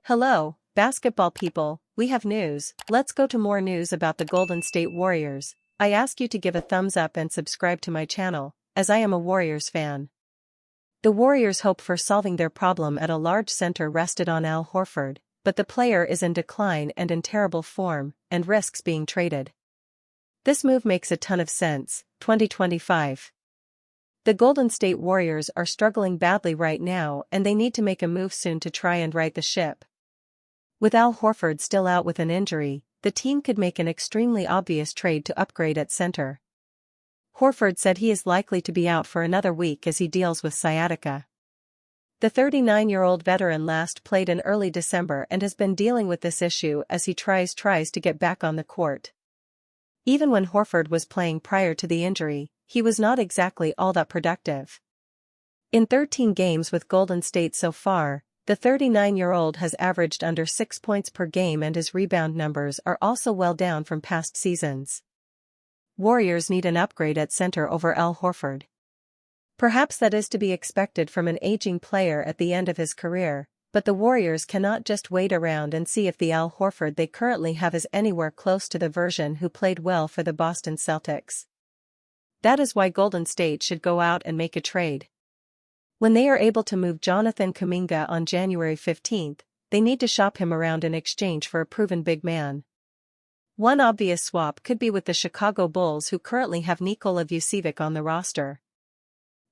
Hello, basketball people, we have news. Let's go to more news about the Golden State Warriors. I ask you to give a thumbs up and subscribe to my channel, as I am a Warriors fan. The Warriors' hope for solving their problem at a large center rested on Al Horford, but the player is in decline and in terrible form, and risks being traded. This move makes a ton of sense. 2025. The Golden State Warriors are struggling badly right now and they need to make a move soon to try and right the ship. With Al Horford still out with an injury, the team could make an extremely obvious trade to upgrade at center. Horford said he is likely to be out for another week as he deals with sciatica. The 39-year-old veteran last played in early December and has been dealing with this issue as he tries to get back on the court. Even when Horford was playing prior to the injury, he was not exactly all that productive. In 13 games with Golden State so far, the 39-year-old has averaged under 6 points per game and his rebound numbers are also well down from past seasons. Warriors need an upgrade at center over Al Horford. Perhaps that is to be expected from an aging player at the end of his career, but the Warriors cannot just wait around and see if the Al Horford they currently have is anywhere close to the version who played well for the Boston Celtics. That is why Golden State should go out and make a trade. When they are able to move Jonathan Kuminga on January 15, they need to shop him around in exchange for a proven big man. One obvious swap could be with the Chicago Bulls, who currently have Nikola Vucevic on the roster.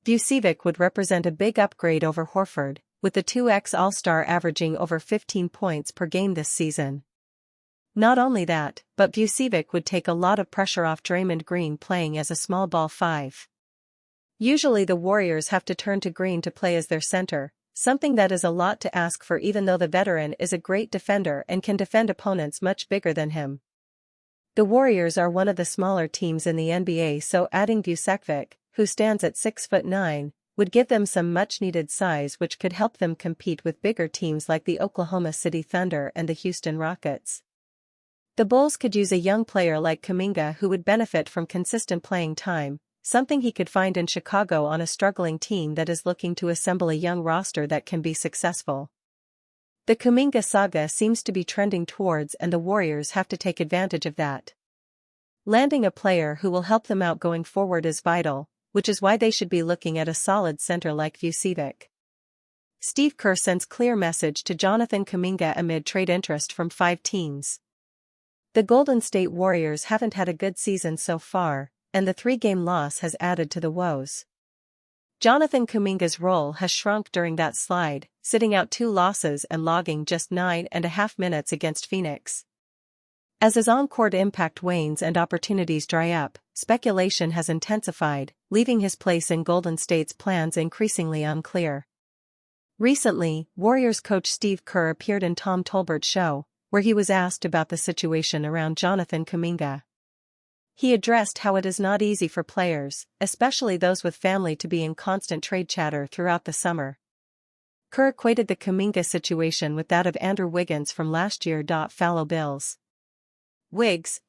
Vucevic would represent a big upgrade over Horford, with the 2x All-Star averaging over 15 points per game this season. Not only that, but Vucevic would take a lot of pressure off Draymond Green playing as a small ball 5. Usually the Warriors have to turn to Green to play as their center, something that is a lot to ask for even though the veteran is a great defender and can defend opponents much bigger than him. The Warriors are one of the smaller teams in the NBA, so adding Vucevic, who stands at 6'9", would give them some much-needed size which could help them compete with bigger teams like the Oklahoma City Thunder and the Houston Rockets. The Bulls could use a young player like Kuminga who would benefit from consistent playing time, something he could find in Chicago on a struggling team that is looking to assemble a young roster that can be successful. The Kuminga saga seems to be trending towards, and the Warriors have to take advantage of that. Landing a player who will help them out going forward is vital, which is why they should be looking at a solid center like Vucevic. Steve Kerr sends clear message to Jonathan Kuminga amid trade interest from 5 teams. The Golden State Warriors haven't had a good season so far, and the 3-game loss has added to the woes. Jonathan Kuminga's role has shrunk during that slide, sitting out 2 losses and logging just 9.5 minutes against Phoenix. As his on-court impact wanes and opportunities dry up, speculation has intensified, leaving his place in Golden State's plans increasingly unclear. Recently, Warriors coach Steve Kerr appeared in Tom Tolbert's show, where he was asked about the situation around Jonathan Kuminga. He addressed how it is not easy for players, especially those with family, to be in constant trade chatter throughout the summer. Kerr equated the Kuminga situation with that of Andrew Wiggins from last year. Fallow Bills.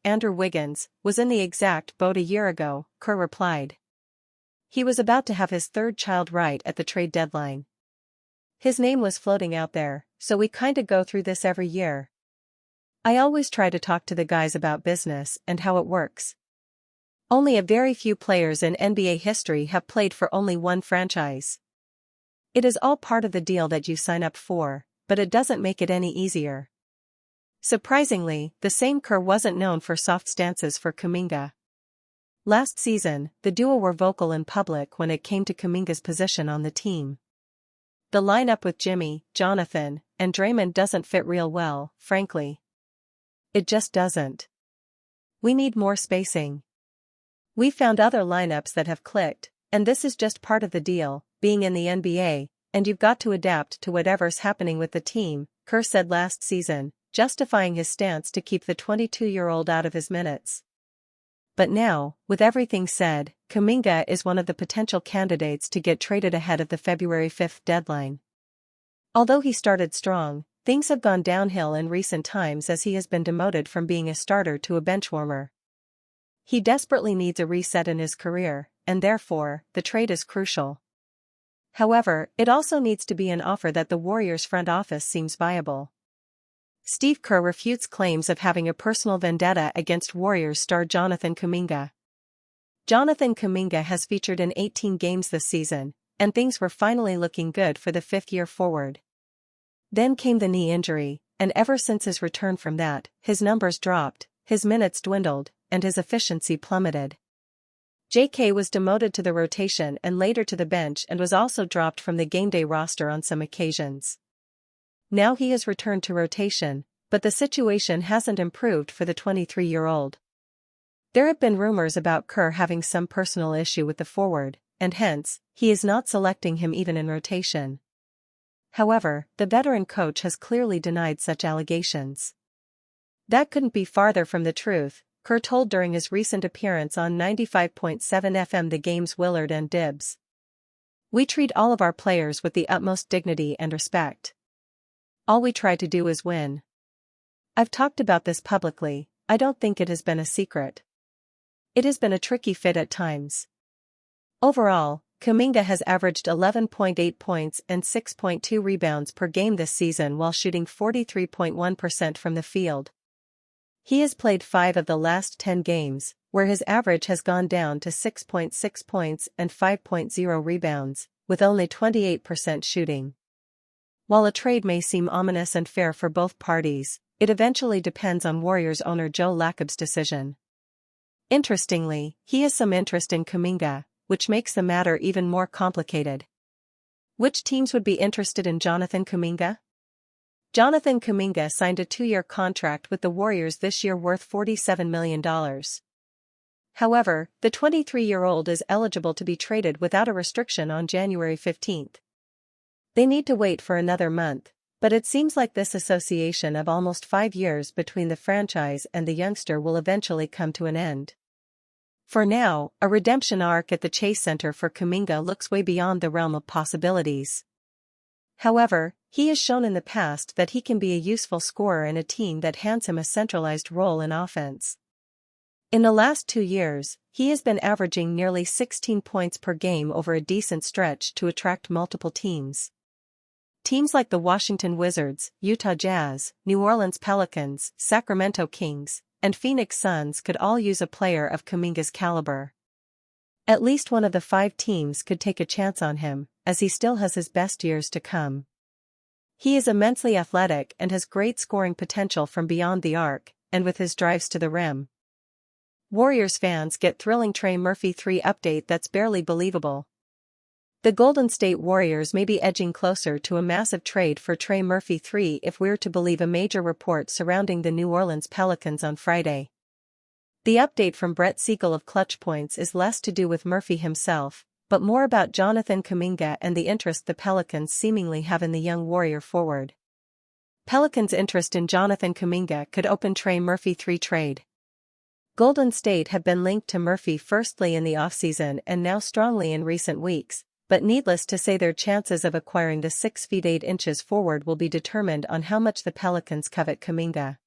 Andrew Wiggins, was in the exact boat a year ago, Kerr replied. He was about to have his 3rd child right at the trade deadline. His name was floating out there, so we kinda go through this every year. I always try to talk to the guys about business and how it works. Only a very few players in NBA history have played for only one franchise. It is all part of the deal that you sign up for, but it doesn't make it any easier. Surprisingly, the same Kerr wasn't known for soft stances for Kuminga. Last season, the duo were vocal in public when it came to Kuminga's position on the team. The lineup with Jimmy, Jonathan, and Draymond doesn't fit real well, frankly. It just doesn't. We need more spacing. We found other lineups that have clicked, and this is just part of the deal, being in the NBA, and you've got to adapt to whatever's happening with the team, Kerr said last season, justifying his stance to keep the 22-year-old out of his minutes. But now, with everything said, Kuminga is one of the potential candidates to get traded ahead of the February 5 deadline. Although he started strong, things have gone downhill in recent times as he has been demoted from being a starter to a benchwarmer. He desperately needs a reset in his career, and therefore, the trade is crucial. However, it also needs to be an offer that the Warriors front office seems viable. Steve Kerr refutes claims of having a personal vendetta against Warriors star Jonathan Kuminga. Jonathan Kuminga has featured in 18 games this season, and things were finally looking good for the fifth-year forward. Then came the knee injury, and ever since his return from that, his numbers dropped, his minutes dwindled, and his efficiency plummeted. JK was demoted to the rotation and later to the bench and was also dropped from the gameday roster on some occasions. Now he has returned to rotation, but the situation hasn't improved for the 23-year-old. There have been rumors about Kerr having some personal issue with the forward, and hence, he is not selecting him even in rotation. However, the veteran coach has clearly denied such allegations. That couldn't be farther from the truth, Kerr told during his recent appearance on 95.7 FM The Game's Willard and Dibbs. "We treat all of our players with the utmost dignity and respect. All we try to do is win. I've talked about this publicly, I don't think it has been a secret. It has been a tricky fit at times." Overall, Kuminga has averaged 11.8 points and 6.2 rebounds per game this season while shooting 43.1% from the field. He has played 5 of the last 10 games, where his average has gone down to 6.6 points and 5.0 rebounds, with only 28% shooting. While a trade may seem ominous and fair for both parties, it eventually depends on Warriors owner Joe Lacob's decision. Interestingly, he has some interest in Kuminga, which makes the matter even more complicated. Which teams would be interested in Jonathan Kuminga? Jonathan Kuminga signed a 2-year contract with the Warriors this year worth $47 million. However, the 23-year-old is eligible to be traded without a restriction on January 15. They need to wait for another month, but it seems like this association of almost 5 years between the franchise and the youngster will eventually come to an end. For now, a redemption arc at the Chase Center for Kuminga looks way beyond the realm of possibilities. However, he has shown in the past that he can be a useful scorer in a team that hands him a centralized role in offense. In the last 2 years, he has been averaging nearly 16 points per game over a decent stretch to attract multiple teams. Teams like the Washington Wizards, Utah Jazz, New Orleans Pelicans, Sacramento Kings, and Phoenix Suns could all use a player of Kuminga's caliber. At least one of the 5 teams could take a chance on him, as he still has his best years to come. He is immensely athletic and has great scoring potential from beyond the arc, and with his drives to the rim. Warriors fans get thrilling Trey Murphy 3 update that's barely believable. The Golden State Warriors may be edging closer to a massive trade for Trey Murphy 3 if we're to believe a major report surrounding the New Orleans Pelicans on Friday. The update from Brett Siegel of Clutch Points is less to do with Murphy himself, but more about Jonathan Kuminga and the interest the Pelicans seemingly have in the young Warrior forward. Pelicans' interest in Jonathan Kuminga could open Trey Murphy 3 trade. Golden State have been linked to Murphy firstly in the offseason and now strongly in recent weeks, but needless to say their chances of acquiring the 6 feet 8 inches forward will be determined on how much the Pelicans covet Kuminga.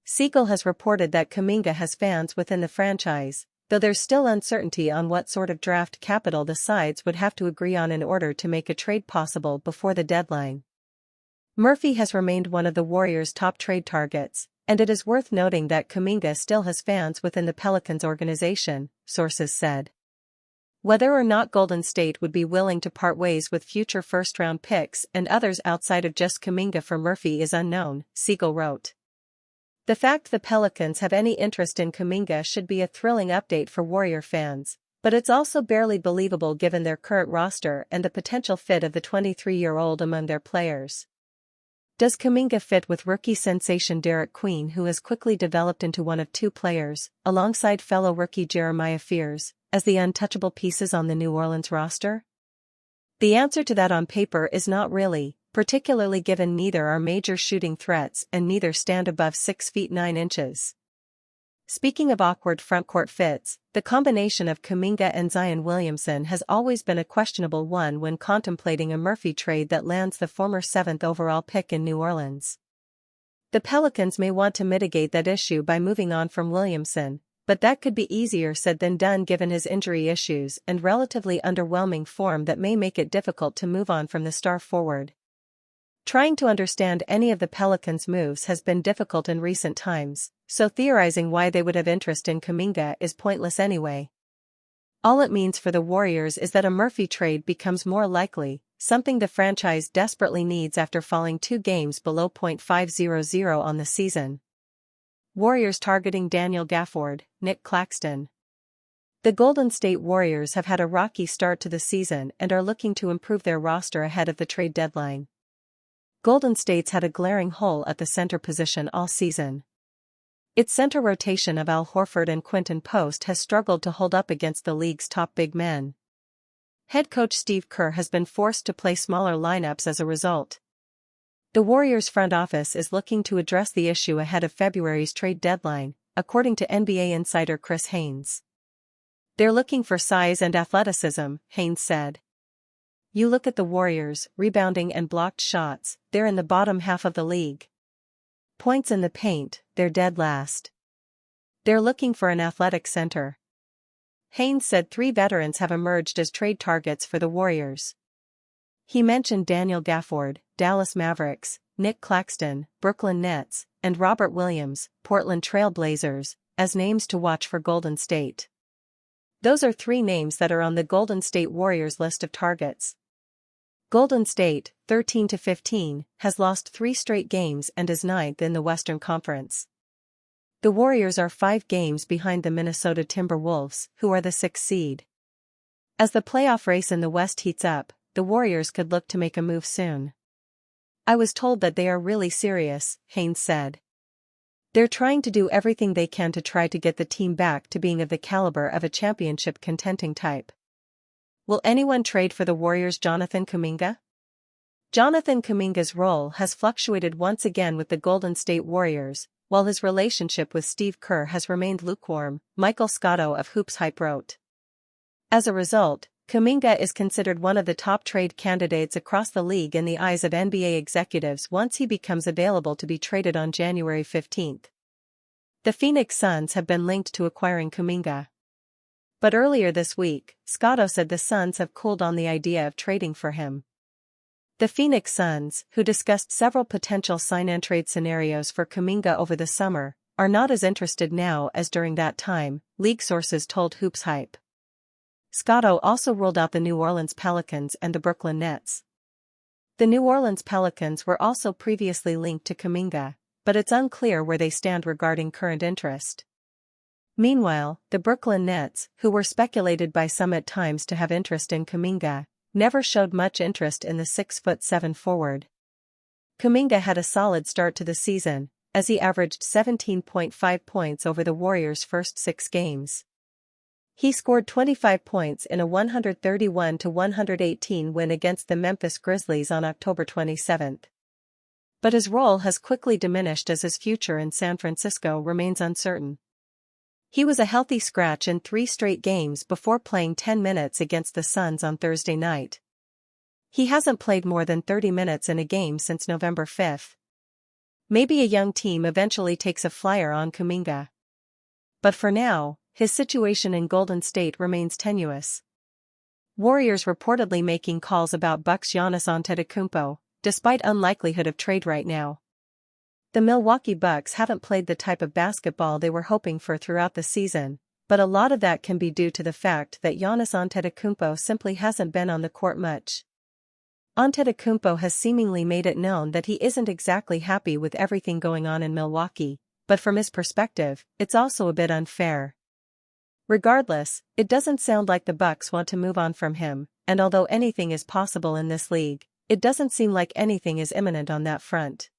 Siegel has reported that Kuminga has fans within the franchise, though there's still uncertainty on what sort of draft capital the sides would have to agree on in order to make a trade possible before the deadline. Murphy has remained one of the Warriors' top trade targets, and it is worth noting that Kuminga still has fans within the Pelicans organization, sources said. Whether or not Golden State would be willing to part ways with future first-round picks and others outside of just Kuminga for Murphy is unknown, Siegel wrote. The fact the Pelicans have any interest in Kuminga should be a thrilling update for Warrior fans, but it's also barely believable given their current roster and the potential fit of the 23-year-old among their players. Does Kuminga fit with rookie sensation Derek Queen, who has quickly developed into one of 2 players, alongside fellow rookie Jeremiah Fears, as the untouchable pieces on the New Orleans roster? The answer to that on paper is not really, particularly given neither are major shooting threats and neither stand above 6 feet 9 inches. Speaking of awkward frontcourt fits, the combination of Kuminga and Zion Williamson has always been a questionable one when contemplating a Murphy trade that lands the former 7th overall pick in New Orleans. The Pelicans may want to mitigate that issue by moving on from Williamson, but that could be easier said than done given his injury issues and relatively underwhelming form that may make it difficult to move on from the star forward. Trying to understand any of the Pelicans' moves has been difficult in recent times, so theorizing why they would have interest in Kuminga is pointless anyway. All it means for the Warriors is that a Murphy trade becomes more likely, something the franchise desperately needs after falling 2 games below .500 on the season. Warriors targeting Daniel Gafford, Nick Claxton. The Golden State Warriors have had a rocky start to the season and are looking to improve their roster ahead of the trade deadline. Golden State's had a glaring hole at the center position all season. Its center rotation of Al Horford and Quinton Post has struggled to hold up against the league's top big men. Head coach Steve Kerr has been forced to play smaller lineups as a result. The Warriors front office is looking to address the issue ahead of February's trade deadline, according to NBA insider Chris Haynes. They're looking for size and athleticism, Haynes said. You look at the Warriors, rebounding and blocked shots, they're in the bottom half of the league. Points in the paint, they're dead last. They're looking for an athletic center. Haynes said 3 veterans have emerged as trade targets for the Warriors. He mentioned Daniel Gafford, Dallas Mavericks, Nick Claxton, Brooklyn Nets, and Robert Williams, Portland Trail Blazers, as names to watch for Golden State. Those are 3 names that are on the Golden State Warriors list of targets. Golden State, 13-15, has lost 3 straight games and is 9th in the Western Conference. The Warriors are 5 games behind the Minnesota Timberwolves, who are the 6th seed. As the playoff race in the West heats up, the Warriors could look to make a move soon. I was told that they are really serious, Haynes said. They're trying to do everything they can to try to get the team back to being of the caliber of a championship contending type. Will anyone trade for the Warriors' Jonathan Kuminga? Jonathan Kuminga's role has fluctuated once again with the Golden State Warriors, while his relationship with Steve Kerr has remained lukewarm, Michael Scotto of Hoops Hype wrote. As a result, Kuminga is considered one of the top trade candidates across the league in the eyes of NBA executives once he becomes available to be traded on January 15. The Phoenix Suns have been linked to acquiring Kuminga. But earlier this week, Scotto said the Suns have cooled on the idea of trading for him. The Phoenix Suns, who discussed several potential sign-and-trade scenarios for Kuminga over the summer, are not as interested now as during that time, league sources told Hoops Hype. Scotto also ruled out the New Orleans Pelicans and the Brooklyn Nets. The New Orleans Pelicans were also previously linked to Kuminga, but it's unclear where they stand regarding current interest. Meanwhile, the Brooklyn Nets, who were speculated by some at times to have interest in Kuminga, never showed much interest in the 6'7" forward. Kuminga had a solid start to the season, as he averaged 17.5 points over the Warriors' first 6 games. He scored 25 points in a 131-118 win against the Memphis Grizzlies on October 27. But his role has quickly diminished as his future in San Francisco remains uncertain. He was a healthy scratch in 3 straight games before playing 10 minutes against the Suns on Thursday night. He hasn't played more than 30 minutes in a game since November 5. Maybe a young team eventually takes a flyer on Kuminga. But for now, his situation in Golden State remains tenuous. Warriors reportedly making calls about Bucks' Giannis Antetokounmpo, despite unlikelihood of trade right now. The Milwaukee Bucks haven't played the type of basketball they were hoping for throughout the season, but a lot of that can be due to the fact that Giannis Antetokounmpo simply hasn't been on the court much. Antetokounmpo has seemingly made it known that he isn't exactly happy with everything going on in Milwaukee, but from his perspective, it's also a bit unfair. Regardless, it doesn't sound like the Bucks want to move on from him, and although anything is possible in this league, it doesn't seem like anything is imminent on that front.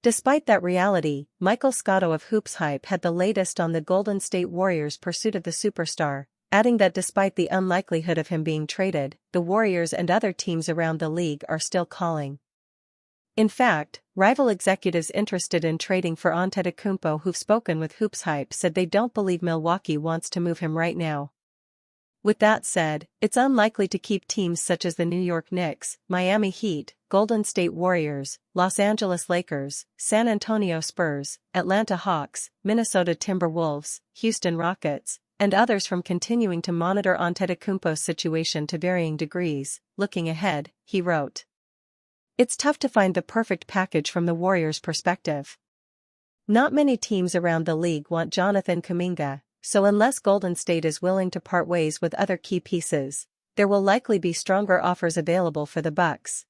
Despite that reality, Michael Scotto of Hoops Hype had the latest on the Golden State Warriors' pursuit of the superstar, adding that despite the unlikelihood of him being traded, the Warriors and other teams around the league are still calling. In fact, rival executives interested in trading for Antetokounmpo who've spoken with Hoops Hype said they don't believe Milwaukee wants to move him right now. With that said, it's unlikely to keep teams such as the New York Knicks, Miami Heat, Golden State Warriors, Los Angeles Lakers, San Antonio Spurs, Atlanta Hawks, Minnesota Timberwolves, Houston Rockets, and others from continuing to monitor Antetokounmpo's situation to varying degrees. Looking ahead, he wrote. It's tough to find the perfect package from the Warriors' perspective. Not many teams around the league want Jonathan Kuminga, so unless Golden State is willing to part ways with other key pieces, there will likely be stronger offers available for the Bucks.